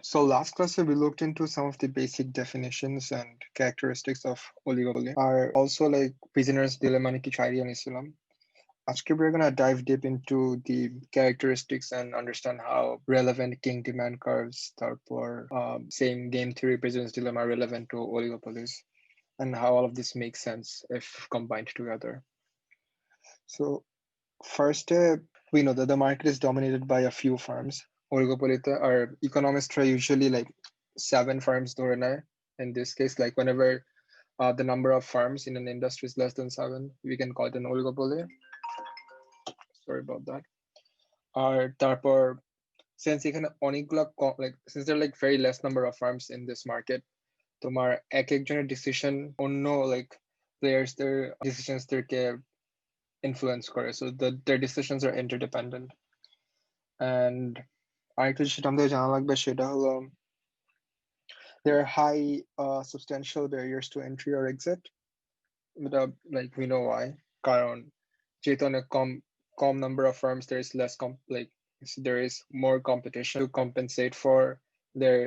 So last class we looked into some of the basic definitions and characteristics of oligopoly. Are also like prisoner's dilemma নিয়ে কিছু idea নিছিলাম। আজকে we're gonna dive deep into the characteristics and understand how relevant king demand curves, তারপর same game theory prisoner's dilemma are relevant to oligopolies, and how all of this makes sense if combined together. So first, we know that the market is dominated by a few firms. Oligopoly are economists are usually like 7 firms ধরে নেয়. In this case, like whenever the number of firms in an industry is less than 7, we can call it an oligopoly. Sorry about that. আর তারপর since এখানে অনেকগুলো since there are like very less number of firms in this market, তোমার এক একজনের decision অন্য like players their decisions theirকে influence করে, so their decisions are interdependent. And আরেকটা যেটা আমাদের জানা লাগবে সেটা হলো there are high substantial barriers to entry or exit. Like we know why. কারণ যেহেতু অনেক কম number of firms, there is less there is more competition to compensate for their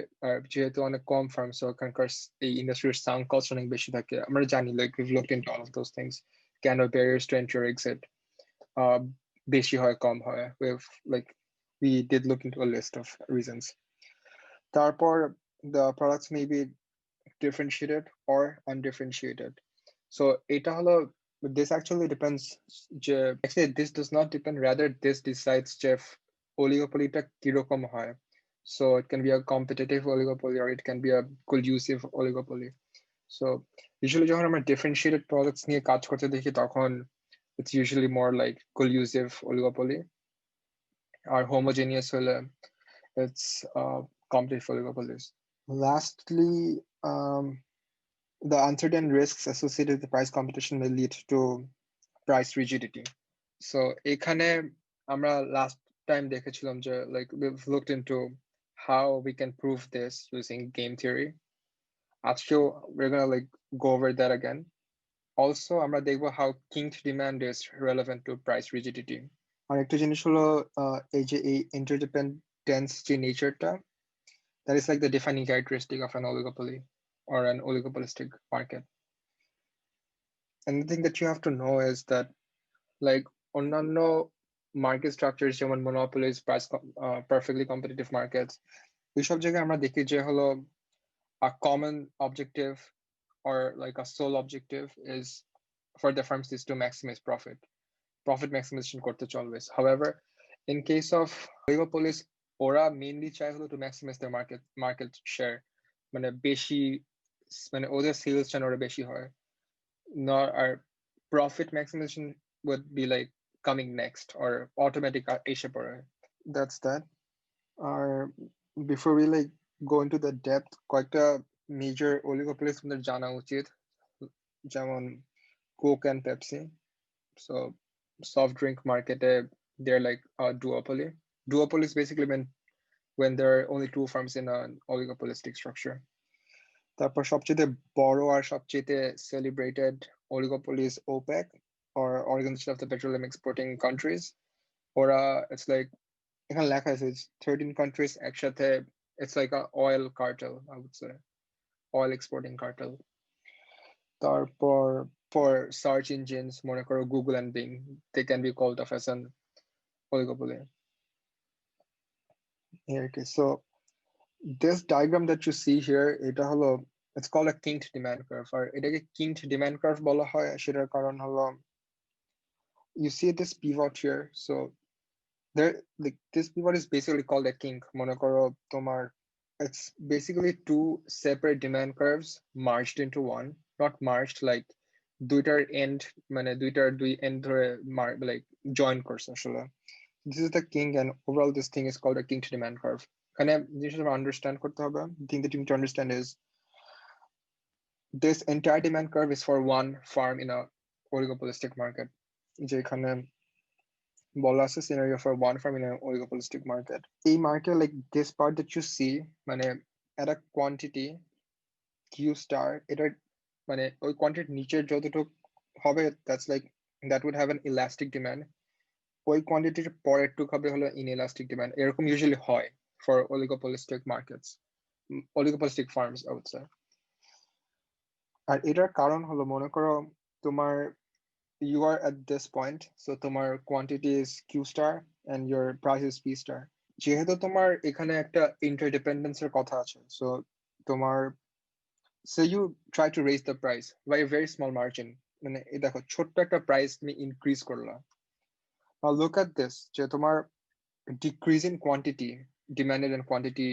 যেহেতু অনেক কম firms, so ওখানকার এই ইন্ডাস্ট্রির সাউন্ড কস্ট অনেক বেশি থাকে। আমরা জানি, like we've looked into all of those things. কেন barriers to entry or exit বেশি হয় কম হয়, we did look into a list of reasons. তারপর the products may be differentiated or undifferentiated. So এটা হলো this actually depends actually this does not depend, rather this decides যে oligopolyটা কিরকম হয়. So it can be a competitive oligopoly or it can be a collusive oligopoly. So usually যখন আমরা differentiated products নিয়ে কাজ করতে দেখি তখন it's usually more like collusive oligopoly. Or homogeneous হলে it's competitive oligopolies. Lastly, the uncertain risks associated with the price competition may lead to price rigidity. So এখানে আমরা last time দেখেছিলাম যে like we've looked into how we can prove this using game theory. আজকেও we're gonna like go over that again. Also আমরা দেখবো how kinked demand is relevant to price rigidity. আরেকটা জিনিস হলো এই যে এই interdependence যে নেচারটা, that is like the defining characteristic of an oligopoly or an oligopolistic market. And the thing that you have to know is that like অন্যান্য market structures যেমন monopolies, perfectly competitive markets, এইসব জায়গায় আমরা দেখি যে হলো a common objective or like a sole objective is for the firms is to maximize profit maximization করতে always. However, in case of oligopolies, ওরা mainly চায় হলো to maximize their market share, মানে বেশি মানে ওদের সেলস যেন ওরা বেশি হয়, not our profit maximization would be like coming next or automatic এসে পড়ে. That's that. Or before we like go into the depth, কয়েকটা major oligopolies আমাদের জানা উচিত, যেমন Coke and Pepsi. So soft drink market, they're like a duopoly. Duopoly is basically when there are only 2 firms in an oligopolistic structure. তারপর সবচেয়ে বড় আর সবচেয়ে celebrated oligopoly is OPEC, or Organization of the Petroleum Exporting Countries. ওরা it's like এখানে লেখা আছে 13 countries একসাথে, it's like a oil cartel, I would say, oil exporting cartel. তারপর for search engines, মনে করো Google and Bing, they can be called of as an oligopoly. Okay, so this diagram that you see here, এটা হলো it's called a kinked demand curve. আর এটাকে kinked demand curve বলা হয় সেটার কারণ হলো you see this pivot here. So there like this pivot is basically called a kink. মনে করো তোমার it's basically 2 separate demand curves merged into one, not merged like দুইটার end মানে দুইটার দুই end ধরে like join করছে আসলে. This is the kink, and overall this thing is called a kinked demand curve. এখানে জিনিসটা understand করতে হবে, the thing that you need to understand is this entire demand curve is for one farm in a oligopolistic market. যেখানে বলা আছে scenario for one farm in an oligopolistic market. এই market, like this part that you see, মানে at a quantity Q star, এটা মানে ওই কোয়ান্টিটির নিচের যতটুকু হবে that's like that would have an elastic demand. ওই কোয়ান্টিটির পরেরটুকু হবে হলো inelastic demand, এরকম usually হয়. for oligopolistic markets, oligopolistic farms, I would say. আর এটার কারণ হলো মনে করো তোমার you are at this point, so তোমার quantity is Q star and your price is P star. যেহেতু তোমার এখানে একটা interdependence এর কথা আছে, so তোমার so you try to raise the price by a very small margin. মানে এই দেখো ছোট্ট একটা প্রাইস তুমি ইনক্রিজ করলা। Now look at this, যে তোমার decrease in quantity demanded and quantity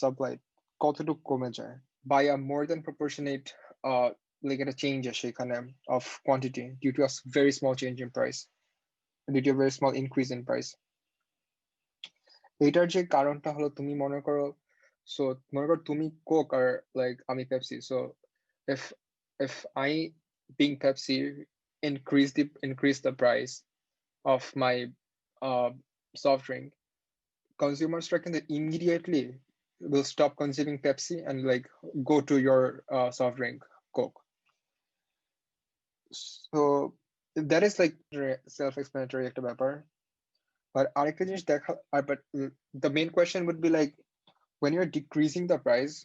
supply কতটুকু কমে যায় by a more than proportionate like a change সেখানে of quantity due to a very small change in price, due to a very small increase in price. এটার যে কারণটা হলো তুমি মনে করো, সো মনে করো তুমি কোক আর লাইক আমি Pepsi, so if if I being Pepsi increase the price of my soft drink, consumers can immediately will stop consuming Pepsi and like go to your soft drink Coke. So that is like self-explanatory একটা ব্যাপার। But আরেকটা জিনিস দেখা, but the main question would be like when you're decreasing the price,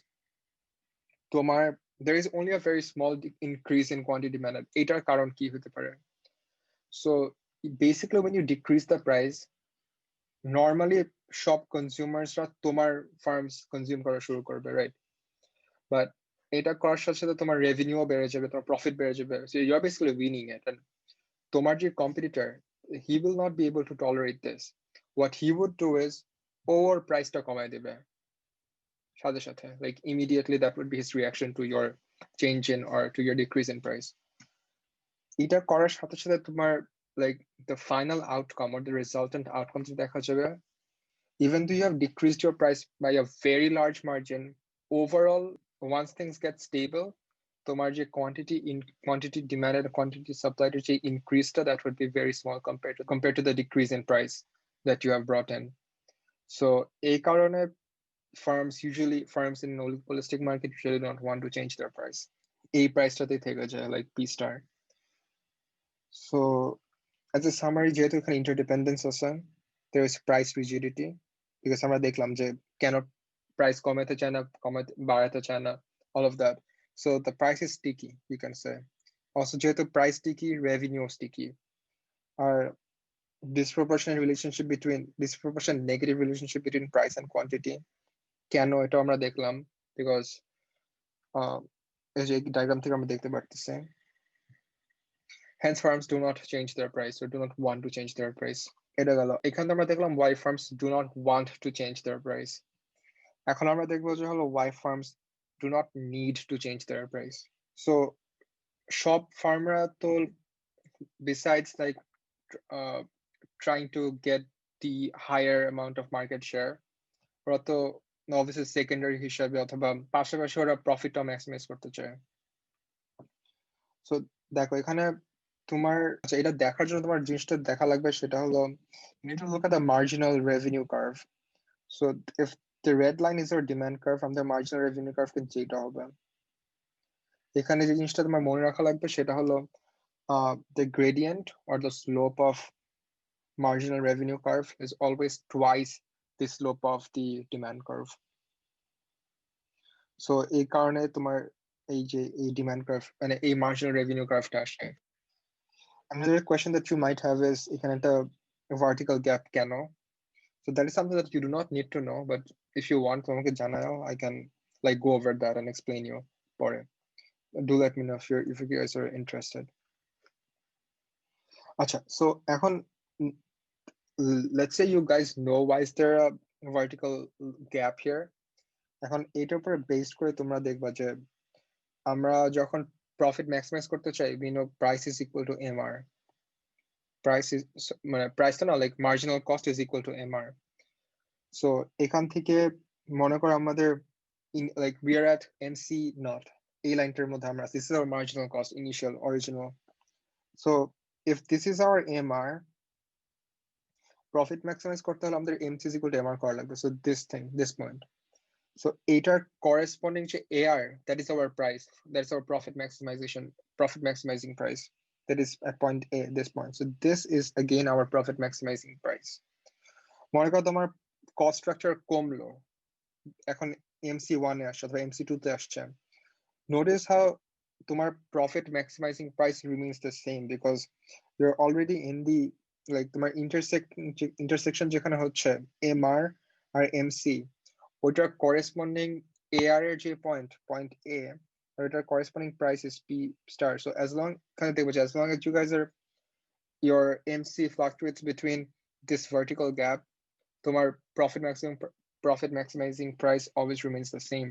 তোমার there is only a very small increase in quantity demand. এটার কারণ কি হতে পারে? So basically when you decrease the price, normally shop consumers-রা তোমার farms consume করা শুরু করবে, right? But এটা করার সাথে সাথে তোমার রেভিনিউ বেড়ে যাবে, তোমার প্রফিট বেড়ে যাবে, so you're basically winning it. And তোমার যে competitor, he will not be able to tolerate this. What he would do is over price-টা কমায় দেবে সাথে সাথে, like immediately that would be his reaction to your change in or to your decrease in price. এটা করার সাথে সাথে তোমার like the final outcome or the resultant outcome দেখা যাবে, even though you have decreased your price by a very large margin, overall once things get stable, তোমার যে quantity demand and quantity supply যে increase that would be very small compared to the decrease in price that you have brought in. So এই কারণে firms in an oligopolistic market usually don't want to change their price. এই প্রাইসটাতেই থেকে যায় like P star. So as a summary, যেহেতু এখানে interdependence আছে, there is price rigidity, because আমরা দেখলাম যে কেন price কমাতে চায় না, বাড়াতে চায় না, all of that. So the price is sticky, you can say. Also যেহেতু price sticky, revenue sticky. Our disproportionate negative relationship between price and quantity, কেন এটা আমরা দেখলাম, because এই যে diagram থেকে আমরা দেখতে পারতেছি, hence firms do not change their price or do not want to change their price. এটা গেল। এখানে আমরা দেখলাম why firms do not want to change their price. এখন আমরা দেখবো যে হলো why firms do not need to change their price. So সব ফার্মরা তো besides like trying to get the higher amount of market share, ওরা তো obviously secondary হিসাবে অথবা পাশাপাশি ওরা প্রফিটটা ম্যাক্সিমাইজ করতে চায়। So দেখো এখানে তোমার এটা দেখার জন্য তোমার জিনিসটা দেখা লাগবে, সেটা হলো you need to look at the marginal revenue curve. So if the red line is your demand curve, and the marginal revenue curve কিন্তু যেটা হবে, এখানে যে জিনিসটা তোমার মনে রাখা লাগবে সেটা হলো the gradient or the slope of marginal revenue curve is always twice the slope of the demand curve. So এই কারণে তোমার এই যে এই demand curve মানে এই marginal revenue curveটা আসে। Another question that you might have is এখানে একটা vertical gap কেন? So that is something that you do not need to know, but if you want তোমাকে জানাও, I can like go over that and explain you পরে. Do let me know if you guys are interested. আচ্ছা, so এখন let's say you guys know why is there a vertical gap here. এখন এটার উপরে based করে তোমরা দেখবা যে আমরা যখন profit maximize করতে চাই, we know price is equal to MR. Price তো না, like marginal cost is equal to MR. So এখান থেকে মনে করো আমাদের like we are at MC naught, এই লাইনটার মধ্যে আমরা, this is our marginal cost, initial original. So if this is our MR, profit maximize করতে হলে আমাদের MC is equal to MR করা লাগবে. So this point. So এটার corresponding to AR, that is our price, that's our profit maximizing price. That is at point A, this point. So this is again our profit maximizing price. মনে করো তোমার cost structure কমলো, এখন MC1 এ আসছে অথবা MC2 তে আসছে, notice how তোমার profit maximising price remains the same because you are already in the like তোমার ইন্টারসেকশন যেখানে হচ্ছে MR আর MC, ওইটার করেসপন্ডিং AR এর যে পয়েন্ট A আর ওইটার corresponding price is P star. So as long kind of as long as you guys are your MC fluctuates between this vertical gap, তোমার profit maximizing price always remains the same.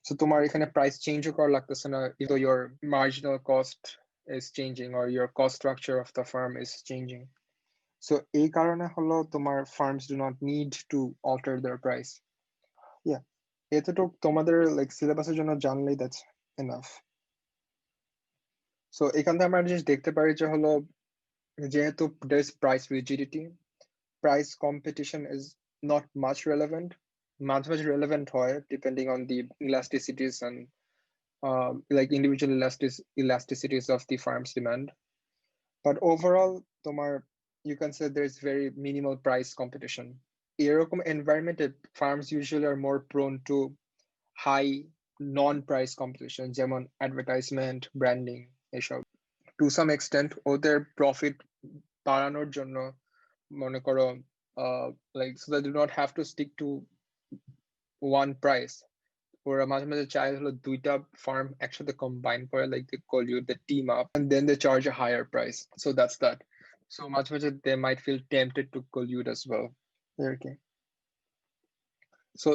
So তোমার এখানে price change করা লাগতেছে না, either your marginal cost is changing or your cost structure of the firm is changing. So এই কারণে হলো তোমার firms do not need to alter their price. Yeah, এতটুকু তোমাদের like সিলেবাসের জন্য জানলেই that's enough. So এখান থেকে আমরা জিনিস দেখতে পারি যে হলো যেহেতু there is price rigidity, price competition is not much relevant. Much relevant হয় depending on the elasticities and like individual elasticities of the firm's demand. But overall, তোমার you can say there's very minimal price competition. এরকম environment firms usually are more prone to high non-price competition, যেমন advertisement, branding এসব। To some extent ওদের profit বাড়ানোর জন্য মনে করো like so they do not have to stick to one price, ওরা মাঝে মাঝে চায় হলো দুইটা ফার্ম একসাথে কম্বাইন করে, like they call you the team up and then they charge a higher price. So that's that. So মাঝে মাঝে they might feel tempted to collude as well. Okay. So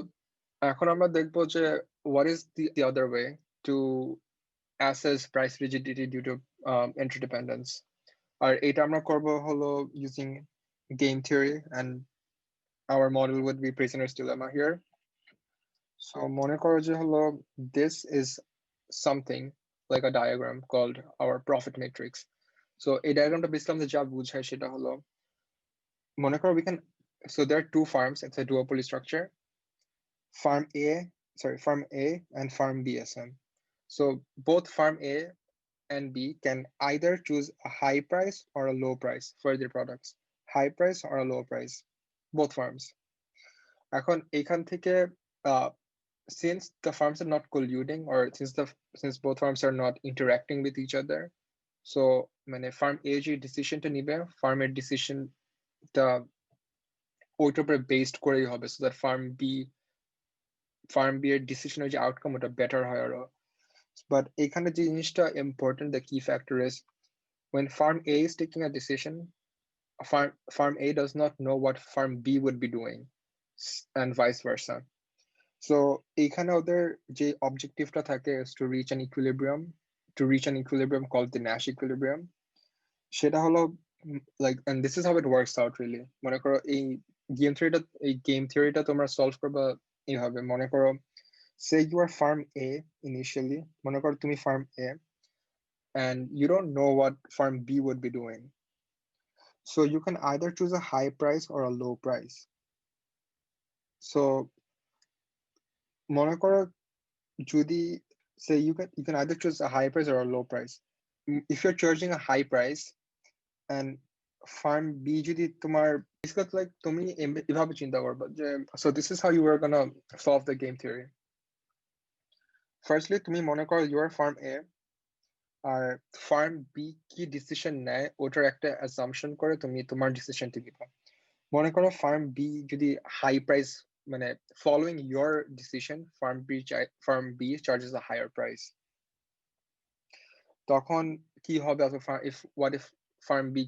এখন আমরা দেখবো যে what is the other way to assess price rigidity due to interdependence. আর এটা আমরা করবো হলো using game theory, and our model would be prisoner's dilemma here. So মনে করো যে হলো this is something like a diagram called our profit matrix. So এই diagramটা basically আমরা যা বুঝাই সেটা হলো মনে করো we can, so there are two farms, it's a duopoly structure, farm A and farm BSM. So both farm A and B can either choose a high price or a low price for their products, high price or a low price, both farms. এখন এখান থেকে since the farms are not colluding, or since both farms are not interacting with each other, so মানে farm A যে ডিসিশনটা নিবে ফার্মের ডিসিশনটা ওইটার উপরে বেসড করেই হবে, so that farm B এর ডিসিশনের যে আউটকাম ওটা বেটার হয় আরো। But এখানে যে জিনিসটা important, the key factor is when farm A is taking a decision, farm A does not know what farm B would be doing and vice versa. So এখানে ওদের যে অবজেক্টিভটা থাকে is to reach an equilibrium called the nash equilibrium. সেটা হলো like, and this is how it works out really. মনে করো এই game theory-টা তোমরা solve করবা এইভাবে। মনে করো say you are farm A initially, মনে করো তুমি farm A and you don't know what farm B would be doing. So you can either choose a high price or a low price. So মনে করো যদি say you can either choose a high price or a low price. If you're charging a high price and farm B যদি তোমার basically like তুমি এভাবে চিন্তা করবা যে so this is how you are gonna solve the game theory. Firstly তুমি মনে করো you are farm A আর ফার্ম বি কি ডিসিশন নেয় ওটার একটা অ্যাসাম্পশন করে তুমি তোমার ডিসিশনটা দিবা। মনে করো ফার্ম বি যদি হাই প্রাইস মানে following your decision firm B charges a higher price, তখন কি হবে if firm B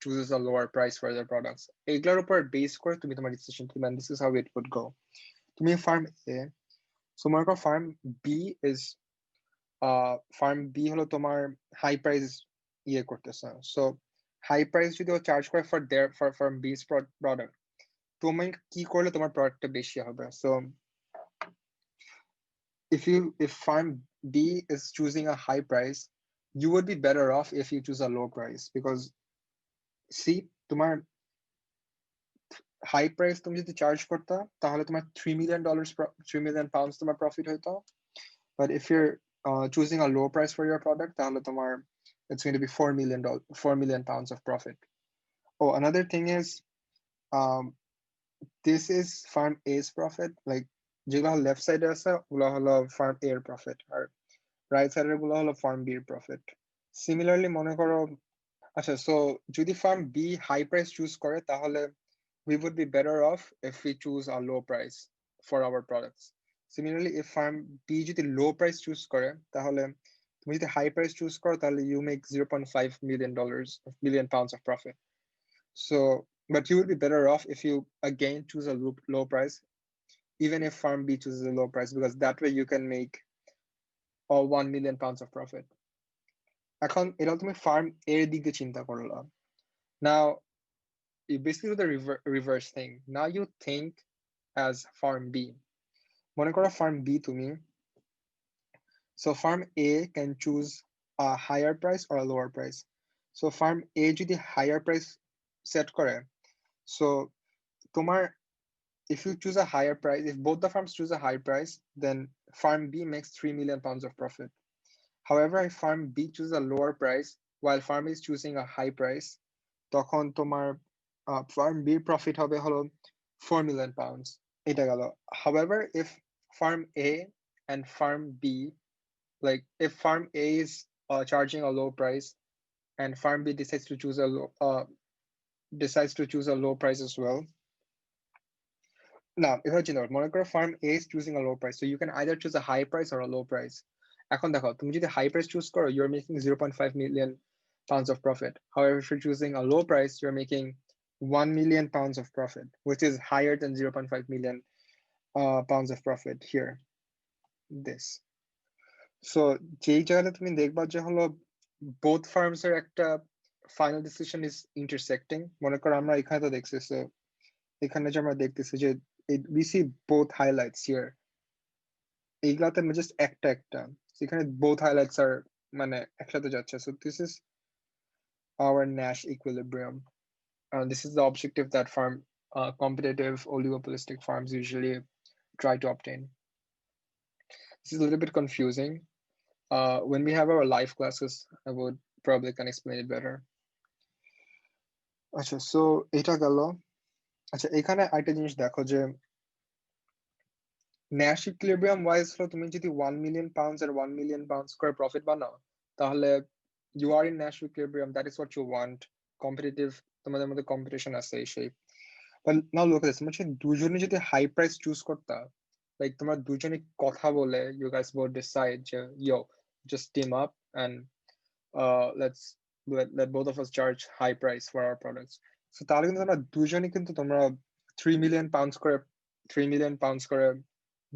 chooses a lower price for their products, এগুলোর উপর বেস করে তুমি তোমার ডিসিশন দিবা, and this is how it would go. তুমি ফার্ম এ, সো মনে করো firm B is firm B হলো তোমার হাই প্রাইস ইয়ে করতেছে, সো হাই প্রাইস যদি ও চার্জ করে ফর ফার্ম বিস প্রোডাক্ট, তুমি কি করলে তোমার প্রোডাক্টটা বেশি হবে। So if farm B is choosing a high price, you would be better off if you choose a low price, because see তোমার হাই প্রাইস তুমি যদি চার্জ করতা তাহলে তোমার $3 million 3 million pounds তোমার প্রফিট হইতো, but if you're choosing a low price for your product তাহলে তোমার it's going to be $4 million pounds of profit. Oh, another thing is this is farm A's profit, like যেগুলো left সাইডে আছে ওগুলো হলো farm এর profit, আর right সাইডের গুলো হলো ফার্ম বির প্রফিট। সিমিলারলি মনে করো, আচ্ছা, সো যদি firm B high price choose করে তাহলে we would be better off if we choose a low price for our products. Similarly, if farm B যদি low price choose করে তাহলে তুমি যদি high price choose করো তাহলে you make $0.5 million million pounds of profit. So, but you would be better off if you again choose a low price, even if farm B chooses a low price, because that way you can make all 1 million pounds of profit. এখন এটা তুমি farm এর দিক দিয়ে চিন্তা করলা। Now, you basically do the reverse thing. Now you think as farm B. মনে করো farm B তুমি, so farm A can choose a higher price or a lower price. So farm A যদি higher price set করে, so তোমার, if you choose a higher price, if both the farms choose a high price, then farm B makes 3 million pounds of profit. However, if farm B chooses a lower price while farm A is choosing a high price, তখন তোমার farm B profit হবে হলো 4 million pounds. এটা গেল। However, if farm A and farm B, like if farm A is charging a low price and farm B decides to choose a low price as well. Now, if you know, মনে করো farm A is choosing a low price, so you can either choose a high price or a low price. এখন দেখো, তুমি যদি high price choose করো, you're making 0.5 million pounds of profit. However, if you're choosing a low price, you're making 1 million pounds of profit, which is higher than 0.5 million pounds of profit here. This. So যেই জায়গাটা তুমি দেখবা যে হলো both firms এর একটা final decision is intersecting. মনে করো আমরা এখানে তো দেখছি, so এখানে যে আমরা দেখতেছি যে we see both highlights here. এইগুলাতে just একটা সেখানে both highlights are মানে একসাথে যাচ্ছে. So this is our Nash equilibrium. This is the objective that competitive oligopolistic farms usually try to obtain. This is a little bit confusing. When we have our live classes, I would probably can explain it better. আচ্ছা, so এটা গেল। আচ্ছা, এখানে একটা জিনিস দেখো যে Nash equilibrium wise হলো তুমি যদি 1 million pounds আর 1 million pounds করে প্রফিট বানাও তাহলে you are in Nash equilibrium, that is what you want. Competitive, তোমাদের মধ্যে competition আছে এই সেই। But now look at this, মানে দুজনে যদি হাই প্রাইস চুজ করতা, like তোমরা দুজনে কথা বলে you guys both decide যে yo, just team up and let's let both of us charge high price for our products. So তাহলে কিন্তু তোমরা দুজনে কিন্তু তোমরা 3 million pounds করে 3 million pounds করে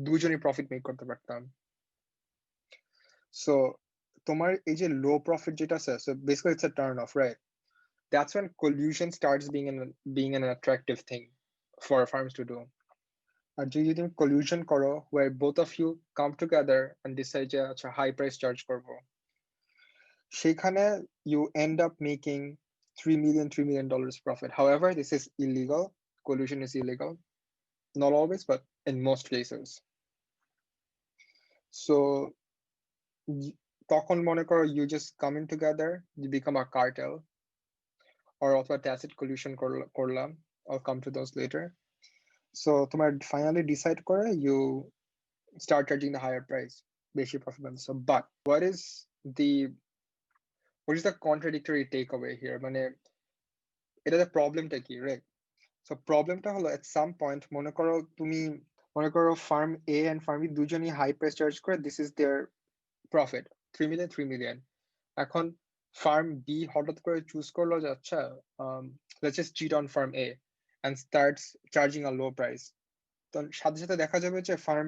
দুজনে প্রফিট মেক করতে পারতাম। So তোমার এই যে লো প্রফিট যেটা আছে, so basically it's a turn off, right? That's when collusion starts being an attractive thing for farms to do. আর যদি তুমি collusion করো where both of you come together and decide যে আচ্ছা হাই প্রাইস চার্জ করবো, সেখানে you end up making $3 million profit. However, this is illegal. Collusion is illegal. Not always, but in most cases. So তখন মনে করো you just coming together, you become a cartel, or অথবা tacit collusion করলাম. I'll come to those later. So তোমার finally decide করে you start charging the higher price, বেশি profit পাবে. So but what is the contradictory takeaway here? মানে এটা the problemটা কি, right? So problemটা হলো at some point মনে করো farm A and farm B দুজনই high price charge করে, this is their profit, 3 million. এখন farm B হঠাৎ করে choose করলো যে আচ্ছা let's just cheat on farm A and starts charging a low price. তো সাথে সাথে দেখা যাবে যে farm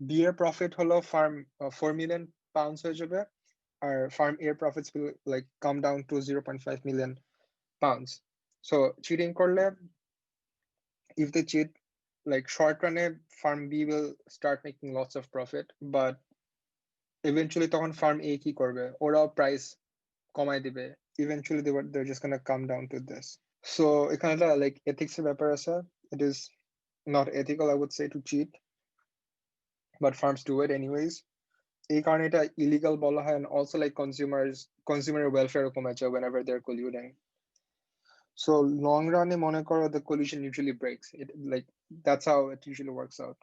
B এর profit হলো farm 4 million pounds হয়ে যাবে, আর farm A profits will like come down to 0.5 million pounds. So cheating করলে, if they cheat, like short run farm B will start making lots of profit, but eventually তখন farm A কি করবে, ওরাও price কমাই দিবে. Eventually they're just gonna come down to this. So এখানে like ethics এর ব্যাপার আছে. It is not ethical, I would say, to cheat, but farms do it anyways. এই কারণে এটা illegal বলা হয়, and also like consumer welfare কমে যায় whenever they're colluding. So long run মনে করো the collision usually breaks it, like that's how it usually works out.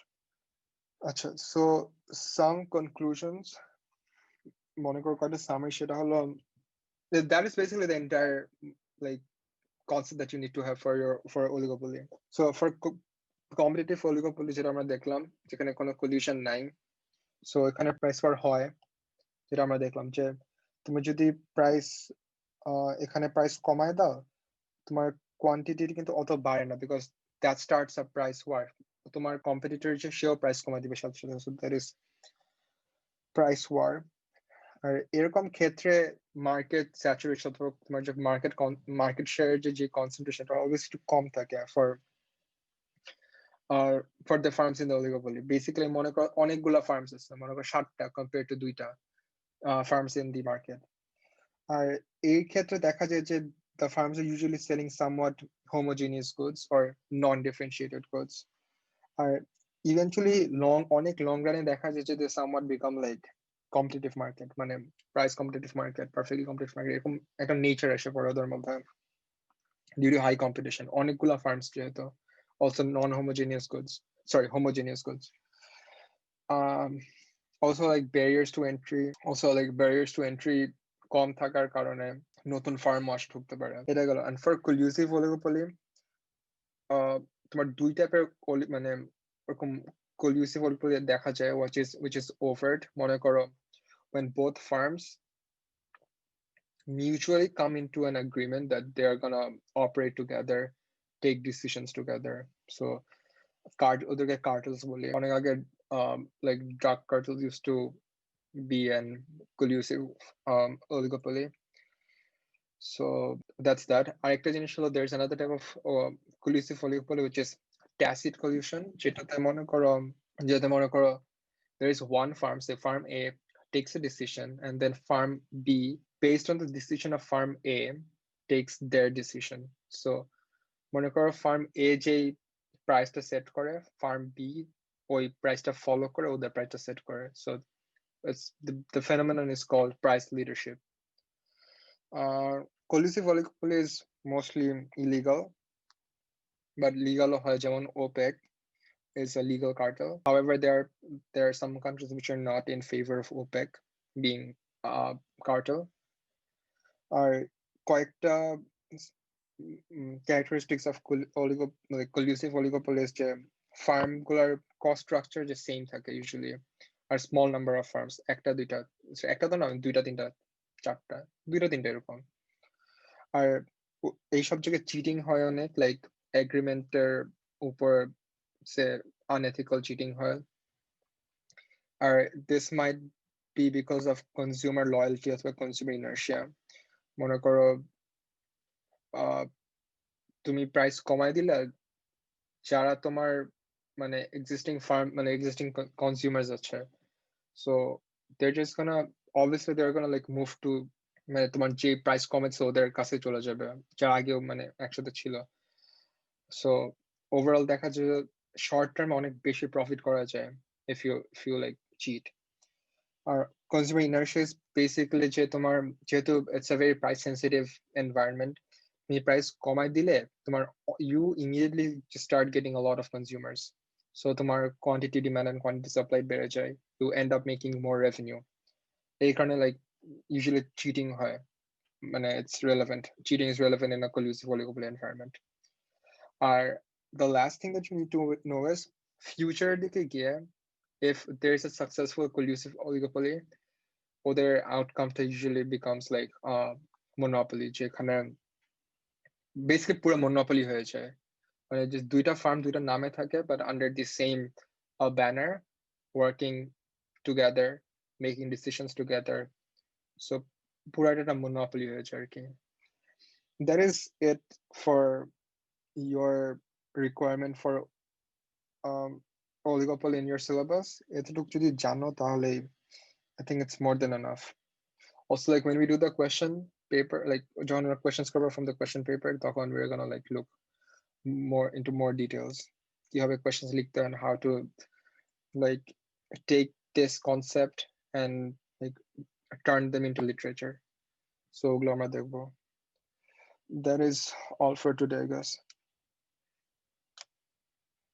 আচ্ছা, so some conclusions মনে করো কয়েকটা summary, সেটা হলো that is basically the entire like concept that you need to have for oligopoly. So for competitive oligopoly যেটা আমরা দেখলাম, যেখানে কোনো collision নাই, so এখানে price war হয়, যেটা আমরা দেখলাম যে তুমি যদি প্রাইস এখানে প্রাইস কমায় দাও, তোমার কোয়ান্টিটি কিন্তু অত বাড়ে না, because that starts a price war. তোমার কম্পিটিটর যে সেও প্রাইস কমায় দিবে সাথে সাথে, so that is price war. আর এরকম ক্ষেত্রে মার্কেট স্যাচুরেশন অথবা তোমার যে মার্কেট শেয়ারের যে কনসেন্ট্রেশনটা অলওয়েজ একটু কম থাকে for the firms in the oligopoly. Basically মনে করো অনেকগুলা ফার্মস আছে, মনে করো 7টা কম্পেয়ার টু 2টা ফার্মস ইন দি মার্কেট। আর এই ক্ষেত্রে দেখা যায় যে the farms are usually selling somewhat homogeneous goods or non-differentiated goods. R eventually অনেক long run দেখা যায় যে they somewhat become like competitive market, মানে price competitive market, perfectly competitive market, এরকম একটা নেচার এসে পড়ে ওদের মধ্যে due to high competition, অনেকগুলা ফার্মস যেহেতু, also non-homogeneous goods, sorry, homogeneous goods. Also like barriers to entry কম থাকার কারণে নতুন ফার্ম ওয়াশ ঢুকতে পারে, এটা গেল। এন্ড ফর কলিউসিভ অলিগোপলি তোমার দুই টাইপের মানে ওরকম কলিউসিভ অলিগোপলি দেখা যায়, which is overt, মনে করো when both farms mutually come into an agreement that they are gonna operate together, take decisions together. So ওদেরকে cartels বলি। অনেক আগে like drug cartels used to be an collusive oligopoly. So that's that. আরেকটা জিনিস হলো there's another type of collusive oligopoly which is tacit collusion, যেটাতে মনে করো there is one farm, say farm A takes a decision, and then farm B, based on the decision of farm A, takes their decision. So মনে করো farm A যেই প্রাইসটা set করে, farm B ওই প্রাইসটা ফলো করে ওদের প্রাইসটা সেট করে। So it's the phenomenon is called price leadership. Collusive oligopoly is mostly illegal, but legal হয় যেমন OPEC is a legal cartel. However, there are some countries which are not in favor of OPEC being a cartel. আর কয়েকটা characteristics of collusive oligopolies যে firm গুলার cost structure যে same থাকে usually, আর small number of firms, একটা তো না, দুইটা তিনটা চারটা, দুইটা তিনটা এরকম। আর এইসব জায়গায় চিটিং হয় অনেক, লাইক এগ্রিমেন্টের উপর সে unethical cheating হয়। আর this might be because of consumer loyalty অথবা consumer inertia। মনে করো তুমি প্রাইস কমাই দিলে, যারা তোমার মানে existing consumers আছে, so they're just gonna obviously they're gonna like move to মানে তোমার যে প্রাইস কমেছে ওদের কাছে চলে যাবে, যা আগেও মানে একসাথে ছিল। সো ওভারঅল দেখা যায় শর্ট টার্ম অনেক বেশি প্রফিট করা যায় if you like cheat. আর কনজিউমার ইনার্শিয়া ইজ বেসিক্যালি যে তোমার, যেহেতু it's a very price sensitive environment, তুমি প্রাইস কমাই দিলে তোমার you immediately start getting a lot of consumers. So তোমার quantity demand and quantity supply বেড়ে যায়, you end up making more revenue. এই কারণে লাইক ইউজুয়ালি চিটিং হয়, মানে it's relevant, cheating is relevant in a collusive oligopoly environment. আর the last thing that you need to know is future দিকে গিয়ে if there is a successful collusive oligopoly, ওদের আউটকামটা usually becomes like monopoly, যেখানে basically পুরো monopoly হয়ে যায়, মানে যে দুইটা ফার্ম দুইটা নামে থাকে but under the same banner, working together, making decisions together. So পুরাটা একটা monopoly হয়ে যায় আর কি। That is it for your requirement for oligopoly in your syllabus. এতটুকু যদি জানো তাহলে I think it's more than enough. Also, like when we do the question paper, like John, questions cover from the question paper, তখন we're gonna like look more into more details. You have a questions লিখতে and how to like take this concept and like turn them into literature. So ওগুলো আমরা দেখবো। that is all for today, guys.